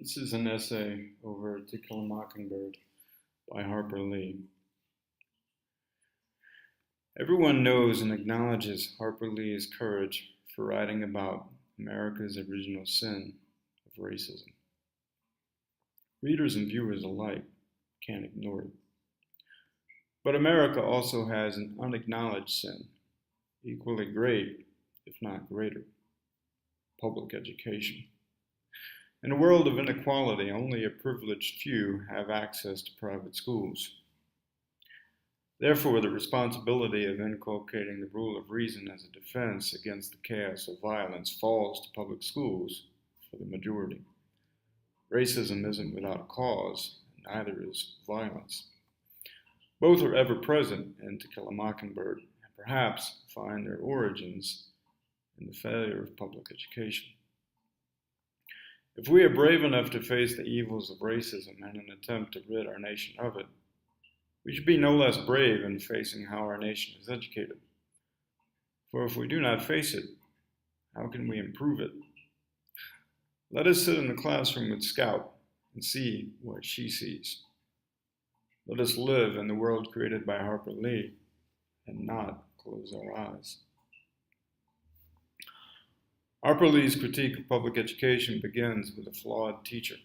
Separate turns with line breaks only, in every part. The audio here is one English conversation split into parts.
This is an essay over To Kill a Mockingbird by Harper Lee. Everyone knows and acknowledges Harper Lee's courage for writing about America's original sin of racism. Readers and viewers alike can't ignore it. But America also has an unacknowledged sin, equally great, if not greater: public education. In a world of inequality, only a privileged few have access to private schools. Therefore, the responsibility of inculcating the rule of reason as a defense against the chaos of violence falls to public schools for the majority. Racism isn't without a cause, and neither is violence. Both are ever present in To Kill a Mockingbird, and perhaps find their origins in the failure of public education. If we are brave enough to face the evils of racism in an attempt to rid our nation of it, we should be no less brave in facing how our nation is educated. For if we do not face it, how can we improve it? Let us sit in the classroom with Scout and see what she sees. Let us live in the world created by Harper Lee and not close our eyes. Harper Lee's critique of public education begins with a flawed teacher.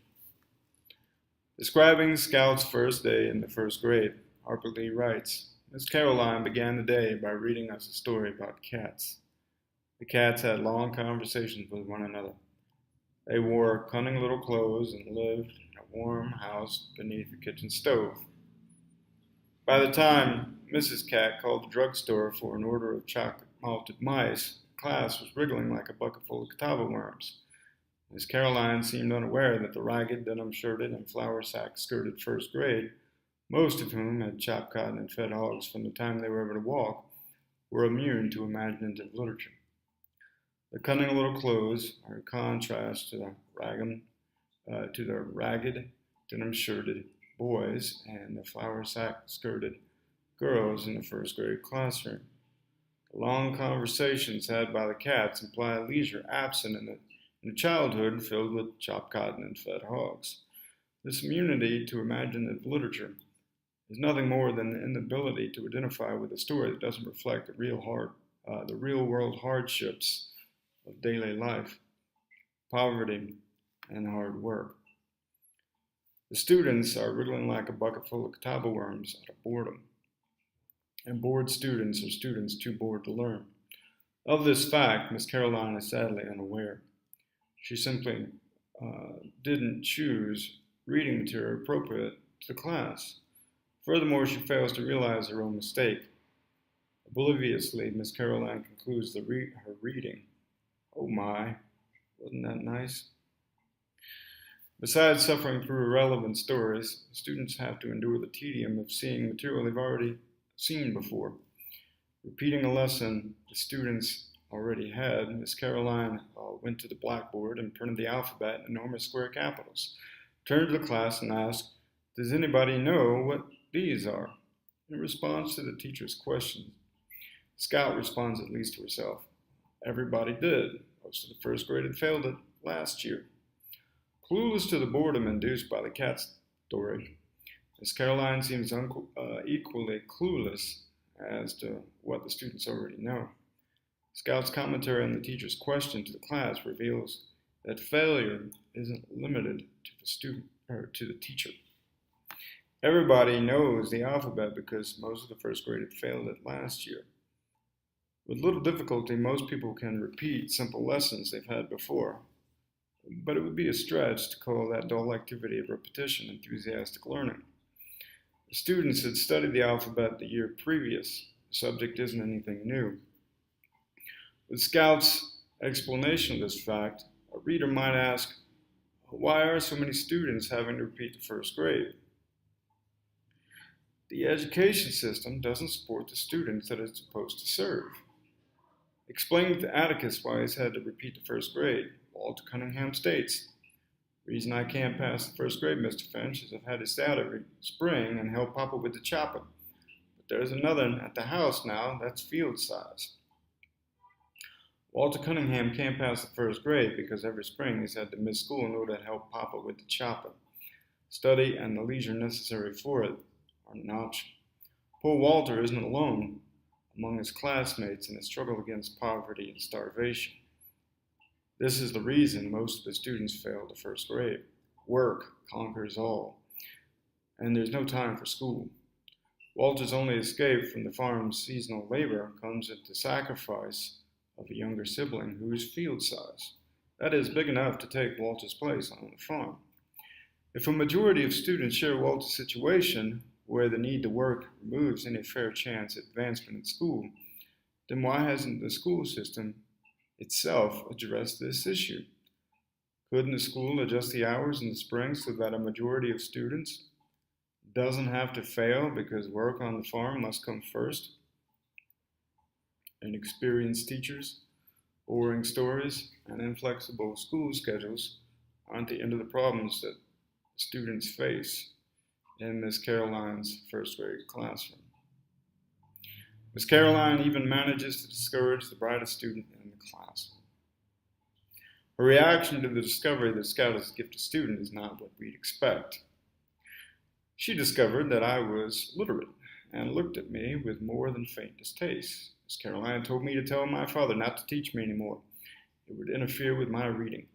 Describing Scout's first day in the first grade, Harper Lee writes, Miss Caroline began the day by reading us a story about cats. The cats had long conversations with one another. They wore cunning little clothes and lived in a warm house beneath the kitchen stove. By the time Mrs. Cat called the drugstore for an order of chocolate malted mice, class was wriggling like a bucket full of catawba worms. Miss Caroline seemed unaware that the ragged, denim-shirted, and flour-sack-skirted first grade, most of whom had chopped cotton and fed hogs from the time they were able to walk, were immune to imaginative literature. The cunning little clothes are a contrast to the ragged, denim-shirted boys and the flour-sack-skirted girls in the first grade classroom. The long conversations had by the cats imply a leisure absent in a childhood filled with chopped cotton and fed hogs. This immunity to imaginative literature is nothing more than the inability to identify with a story that doesn't reflect the real world hardships of daily life, poverty, and hard work. The students are wriggling like a bucket full of catawba worms out of boredom. And bored students are students too bored to learn. Of this fact, Miss Caroline is sadly unaware. She simply didn't choose reading material appropriate to the class. Furthermore, she fails to realize her own mistake. Obliviously, Miss Caroline concludes her reading. Oh my, wasn't that nice? Besides suffering through irrelevant stories, students have to endure the tedium of seeing material they've already seen before. Repeating a lesson the students already had, Miss Caroline went to the blackboard and printed the alphabet in enormous square capitals, turned to the class and asked, Does anybody know what these are? In response to the teacher's question, Scout responds at least to herself. Everybody did. Most of the first grade had failed it last year. Clueless to the boredom induced by the cat story, Miss Caroline seems equally clueless as to what the students already know. Scout's commentary on the teacher's question to the class reveals that failure isn't limited to the student or to the teacher. Everybody knows the alphabet because most of the first grade had failed it last year. With little difficulty, most people can repeat simple lessons they've had before, but it would be a stretch to call that dull activity of repetition enthusiastic learning. The students had studied the alphabet the year previous. The subject isn't anything new. With Scout's explanation of this fact, a reader might ask, why are so many students having to repeat the first grade? The education system doesn't support the students that it's supposed to serve. Explaining to Atticus why he's had to repeat the first grade, Walter Cunningham states, The reason I can't pass the first grade, Mr. Finch, is I've had to stay out every spring and help Papa with the chopping. But there's another at the house now that's field size. Walter Cunningham can't pass the first grade because every spring he's had to miss school in order to help Papa with the chopping. Study and the leisure necessary for it are an option. Poor Walter isn't alone among his classmates in his struggle against poverty and starvation. This is the reason most of the students fail the first grade. Work conquers all, and there's no time for school. Walter's only escape from the farm's seasonal labor comes at the sacrifice of a younger sibling who is field size. That is, big enough to take Walter's place on the farm. If a majority of students share Walter's situation, where the need to work removes any fair chance at advancement in school, then why hasn't the school system itself addressed this issue? Couldn't the school adjust the hours in the spring so that a majority of students doesn't have to fail because work on the farm must come first? Inexperienced teachers, boring stories, and inflexible school schedules aren't the end of the problems that students face in Miss Caroline's first grade classroom. Miss Caroline even manages to discourage the brightest student in the class. Her reaction to the discovery that Scout is a gifted student is not what we'd expect. She discovered that I was literate and looked at me with more than faint distaste. Miss Caroline told me to tell my father not to teach me anymore. It would interfere with my reading.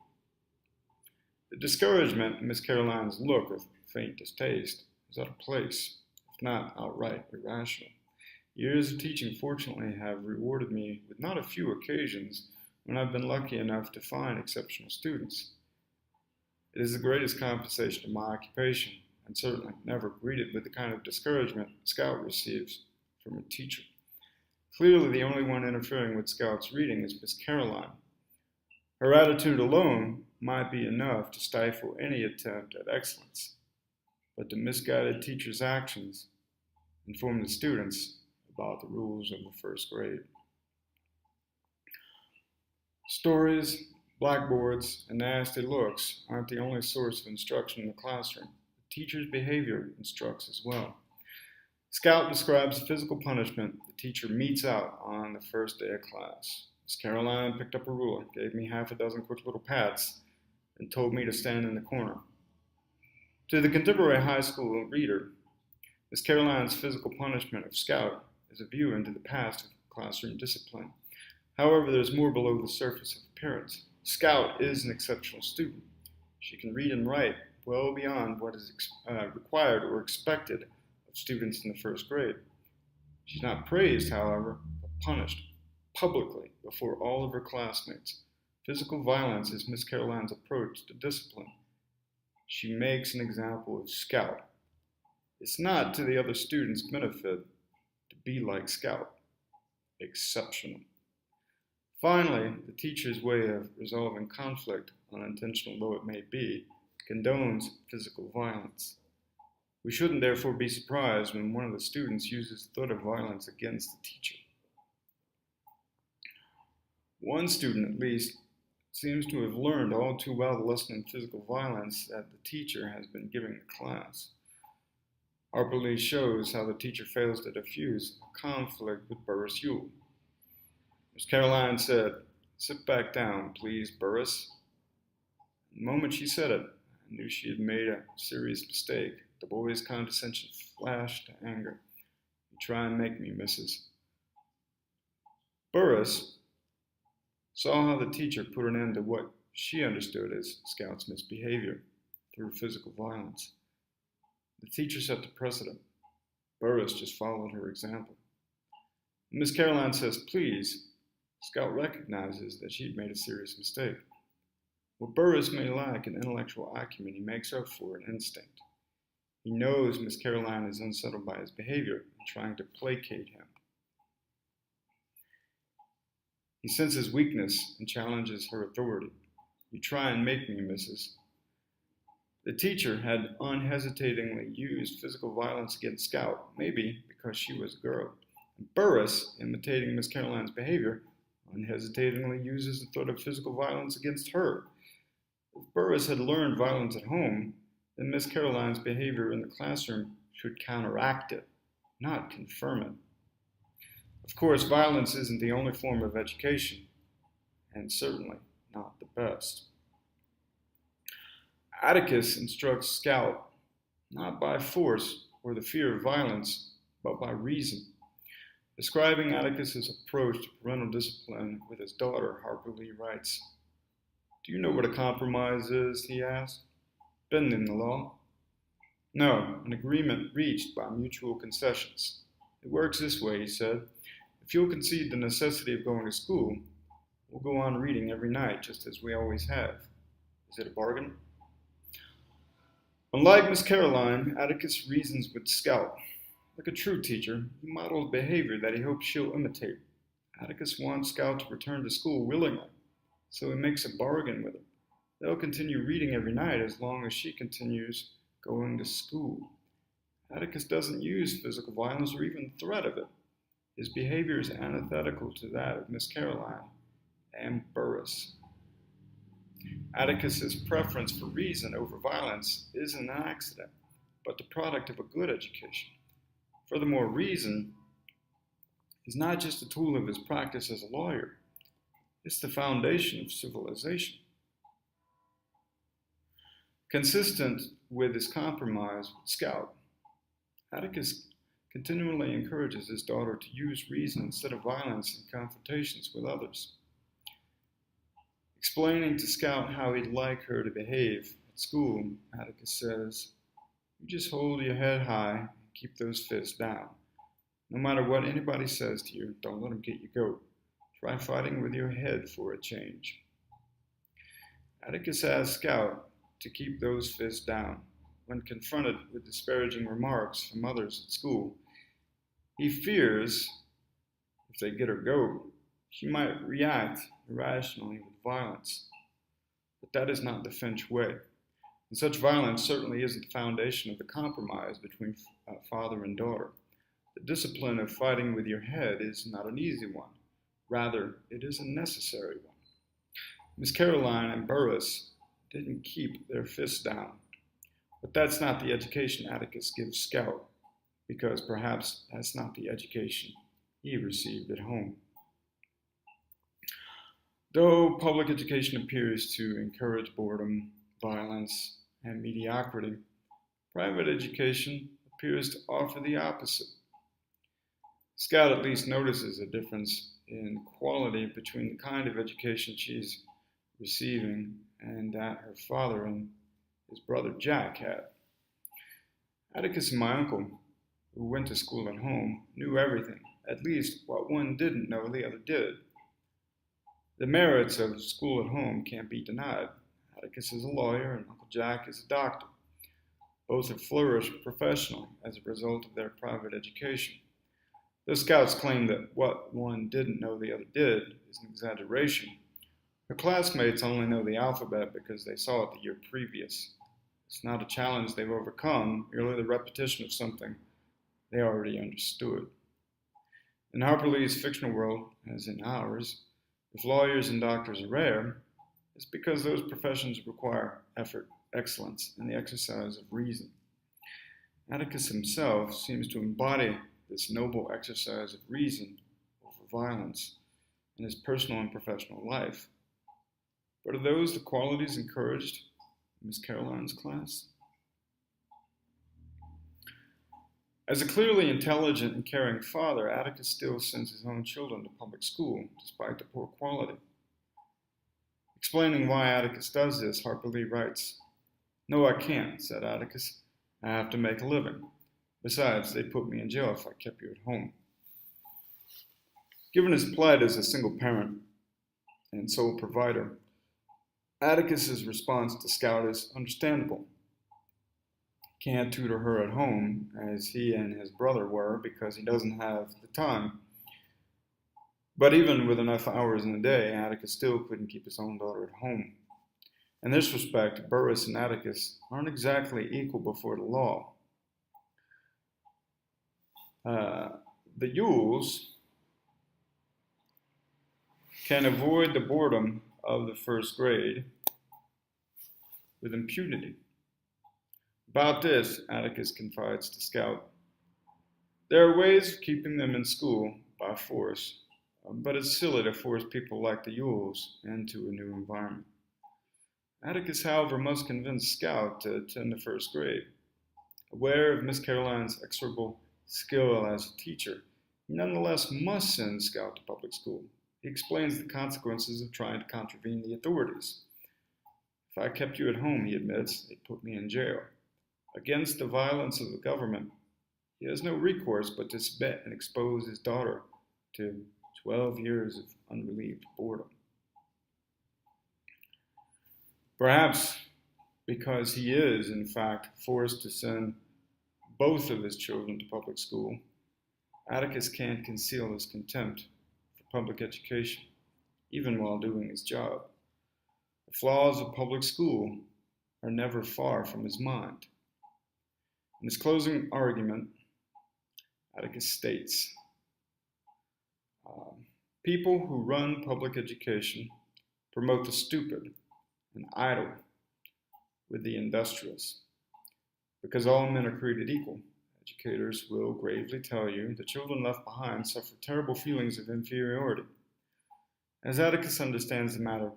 The discouragement in Miss Caroline's look of faint distaste was out of place, if not outright irrational. Years of teaching, fortunately, have rewarded me with not a few occasions when I've been lucky enough to find exceptional students. It is the greatest compensation of my occupation, and certainly never greeted with the kind of discouragement Scout receives from a teacher. Clearly, the only one interfering with Scout's reading is Miss Caroline. Her attitude alone might be enough to stifle any attempt at excellence, but the misguided teacher's actions inform the students about the rules of the first grade. Stories, blackboards, and nasty looks aren't the only source of instruction in the classroom. The teacher's behavior instructs as well. Scout describes the physical punishment the teacher metes out on the first day of class. Miss Caroline picked up a ruler, gave me half a dozen quick little pats, and told me to stand in the corner. To the contemporary high school reader, Miss Caroline's physical punishment of Scout is a view into the past of classroom discipline. However, there's more below the surface of appearance. Scout is an exceptional student. She can read and write well beyond what is required or expected of students in the first grade. She's not praised, however, but punished publicly before all of her classmates. Physical violence is Miss Caroline's approach to discipline. She makes an example of Scout. It's not to the other students' benefit to be like Scout. Exceptional. Finally, the teacher's way of resolving conflict, unintentional though it may be, condones physical violence. We shouldn't therefore be surprised when one of the students uses the threat of violence against the teacher. One student, at least, seems to have learned all too well the lesson in physical violence that the teacher has been giving the class. Harper shows how the teacher fails to diffuse a conflict with Burris Yule. Miss Caroline said, "Sit back down, please, Burris." The moment she said it, I knew she had made a serious mistake. The boy's condescension flashed to anger. "You try and make me, missus." Burris saw how the teacher put an end to what she understood as Scout's misbehavior through physical violence. The teacher set the precedent. Burris just followed her example. When Miss Caroline says, "Please," Scout recognizes that she'd made a serious mistake. What Burris may lack in intellectual acumen, he makes up for in instinct. He knows Miss Caroline is unsettled by his behavior and trying to placate him. He senses weakness and challenges her authority. "You try and make me, missus." The teacher had unhesitatingly used physical violence against Scout, maybe because she was a girl. And Burris, imitating Miss Caroline's behavior, unhesitatingly uses the threat of physical violence against her. If Burris had learned violence at home, then Miss Caroline's behavior in the classroom should counteract it, not confirm it. Of course, violence isn't the only form of education. and certainly not the best. Atticus instructs Scout not by force or the fear of violence, but by reason. Describing Atticus's approach to parental discipline with his daughter, Harper Lee writes, "Do you know what a compromise is?" he asked. "Bending the law?" "No, an agreement reached by mutual concessions. It works this way," he said. "If you'll concede the necessity of going to school, we'll go on reading every night just as we always have. Is it a bargain?" Unlike Miss Caroline, Atticus reasons with Scout. Like a true teacher, he models behavior that he hopes she'll imitate. Atticus wants Scout to return to school willingly, so he makes a bargain with her. They'll continue reading every night as long as she continues going to school. Atticus doesn't use physical violence or even threat of it. His behavior is antithetical to that of Miss Caroline and Burris. Atticus's preference for reason over violence isn't an accident, but the product of a good education. Furthermore, reason is not just a tool of his practice as a lawyer, it's the foundation of civilization. Consistent with his compromise with Scout, Atticus continually encourages his daughter to use reason instead of violence in confrontations with others. Explaining to Scout how he'd like her to behave at school, Atticus says, "You just hold your head high and keep those fists down. No matter what anybody says to you, don't let them get your goat. Try fighting with your head for a change." Atticus asks Scout to keep those fists down. When confronted with disparaging remarks from others at school, he fears if they get her goat, she might react irrationally with violence. But that is not the Finch way. And such violence certainly isn't the foundation of the compromise between father and daughter. The discipline of fighting with your head is not an easy one. Rather, it is a necessary one. Miss Caroline and Burris didn't keep their fists down. But that's not the education Atticus gives Scout, because perhaps that's not the education he received at home. Though public education appears to encourage boredom, violence, and mediocrity, private education appears to offer the opposite. Scout at least notices a difference in quality between the kind of education she's receiving and that her father and his brother Jack had. Atticus and my uncle, who went to school at home, knew everything, at least what one didn't know the other did. The merits of school at home can't be denied. Atticus is a lawyer and Uncle Jack is a doctor. Both have flourished professionally as a result of their private education. The Scouts claim that what one didn't know the other did is an exaggeration. Her classmates only know the alphabet because they saw it the year previous. It's not a challenge they've overcome, merely the repetition of something they already understood. In Harper Lee's fictional world, as in ours, if lawyers and doctors are rare, it's because those professions require effort, excellence, and the exercise of reason. Atticus himself seems to embody this noble exercise of reason over violence in his personal and professional life. But are those the qualities encouraged in Miss Caroline's class? As a clearly intelligent and caring father, Atticus still sends his own children to public school, despite the poor quality. Explaining why Atticus does this, Harper Lee writes, "No, I can't," said Atticus. "I have to make a living. Besides, they'd put me in jail if I kept you at home." Given his plight as a single parent and sole provider, Atticus's response to Scout is understandable. He can't tutor her at home, as he and his brother were, because he doesn't have the time. But even with enough hours in the day, Atticus still couldn't keep his own daughter at home. In this respect, Burris and Atticus aren't exactly equal before the law. The Yules can avoid the boredom of the first grade with impunity. About this, Atticus confides to Scout, "There are ways of keeping them in school by force but it's silly to force people like the Yules into a new environment. Atticus, however, must convince Scout to attend the first grade. Aware of Miss Caroline's execrable skill as a teacher, he nonetheless must send Scout to public school. He explains the consequences of trying to contravene the authorities. If I kept you at home, he admits, they'd put me in jail. Against the violence of the government, he has no recourse but to submit and expose his daughter to 12 years of unrelieved boredom. Perhaps because he is, in fact, forced to send both of his children to public school, Atticus can't conceal his contempt for public education, even while doing his job. The flaws of public school are never far from his mind. In his closing argument, Atticus states, people who run public education promote the stupid and idle with the industrious. Because all men are created equal, educators will gravely tell you the children left behind suffer terrible feelings of inferiority. As Atticus understands the matter,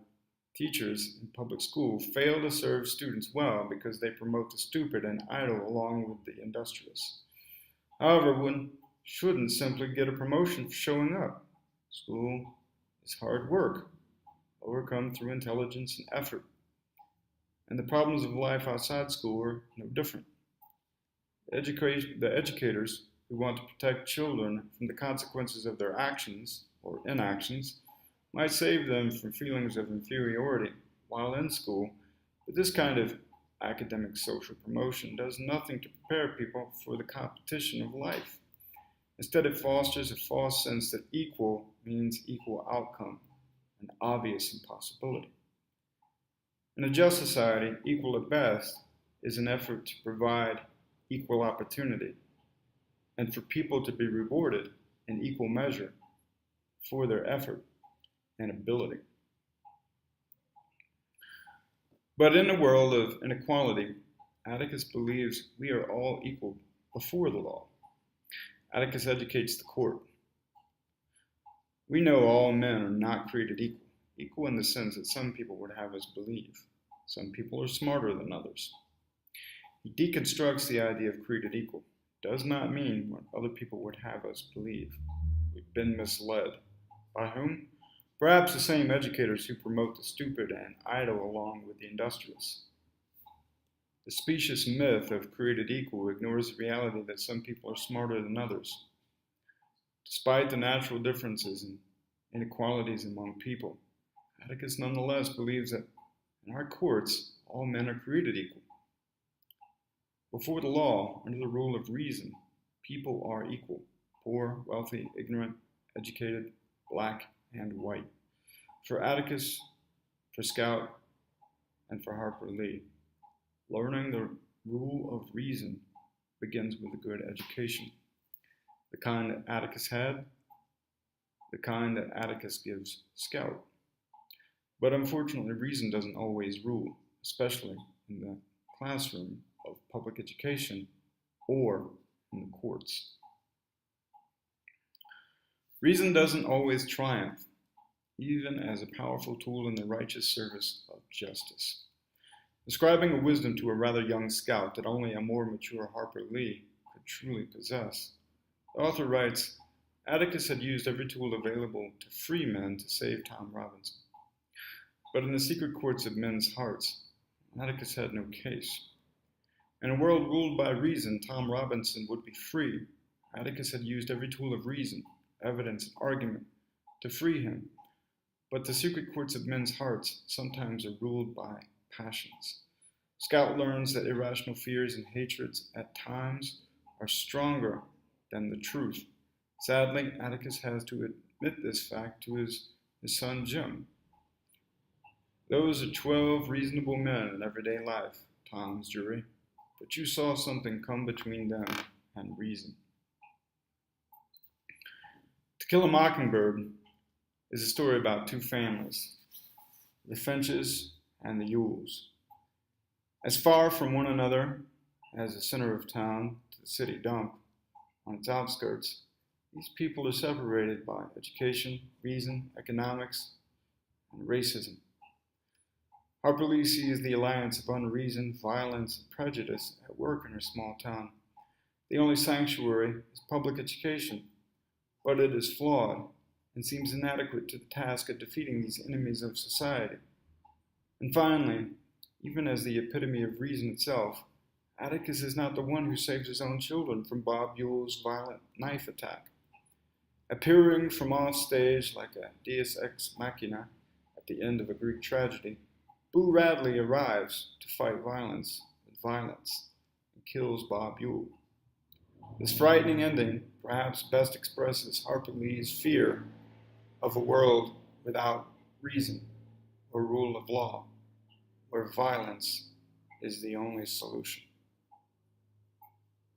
teachers in public school fail to serve students well because they promote the stupid and idle along with the industrious. However, one shouldn't simply get a promotion for showing up. School is hard work, overcome through intelligence and effort. And the problems of life outside school are no different. The educators who want to protect children from the consequences of their actions or inactions might save them from feelings of inferiority while in school, but this kind of academic social promotion does nothing to prepare people for the competition of life. Instead, it fosters a false sense that equal means equal outcome, an obvious impossibility. In a just society, equal at best is an effort to provide equal opportunity and for people to be rewarded in equal measure for their effort and ability. But in a world of inequality, Atticus believes we are all equal before the law. Atticus educates the court. We know all men are not created equal, equal in the sense that some people would have us believe. Some people are smarter than others. He deconstructs the idea of created equal. Does not mean what other people would have us believe. We've been misled. By whom? Perhaps the same educators who promote the stupid and idle along with the industrious. The specious myth of created equal ignores the reality that some people are smarter than others. Despite the natural differences and inequalities among people, Atticus nonetheless believes that in our courts, all men are created equal. Before the law, under the rule of reason, people are equal: poor, wealthy, ignorant, educated, black, and white. For Atticus, for Scout, and for Harper Lee, learning the rule of reason begins with a good education. The kind that Atticus had, the kind that Atticus gives Scout. But unfortunately, reason doesn't always rule, especially in the classroom of public education or in the courts. Reason doesn't always triumph, even as a powerful tool in the righteous service of justice. Describing a wisdom to a rather young Scout that only a more mature Harper Lee could truly possess, the author writes, Atticus had used every tool available to free men to save Tom Robinson. But in the secret courts of men's hearts, Atticus had no case. In a world ruled by reason, Tom Robinson would be free. Atticus had used every tool of reason, evidence, and argument to free him. But the secret courts of men's hearts sometimes are ruled by passions. Scout learns that irrational fears and hatreds at times are stronger than the truth. Sadly, Atticus has to admit this fact to his son Jim. Those are 12 reasonable men in everyday life, Tom's jury, but you saw something come between them and reason. To Kill a Mockingbird is a story about two families, the Finches and the Yules. As far from one another as the center of town to the city dump on its outskirts, These people are separated by education, reason, economics, and racism. Harper Lee sees the alliance of unreason, violence, and prejudice at work in her small town. The only sanctuary is public education, but it is flawed and seems inadequate to the task of defeating these enemies of society. And finally, even as the epitome of reason itself, Atticus is not the one who saves his own children from Bob Yule's violent knife attack. Appearing from off stage like a deus ex machina at the end of a Greek tragedy, Boo Radley arrives to fight violence with violence and kills Bob Yule. This frightening ending perhaps best expresses Harper Lee's fear of a world without reason or rule of law, where violence is the only solution.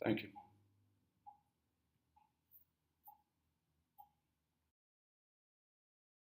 Thank you.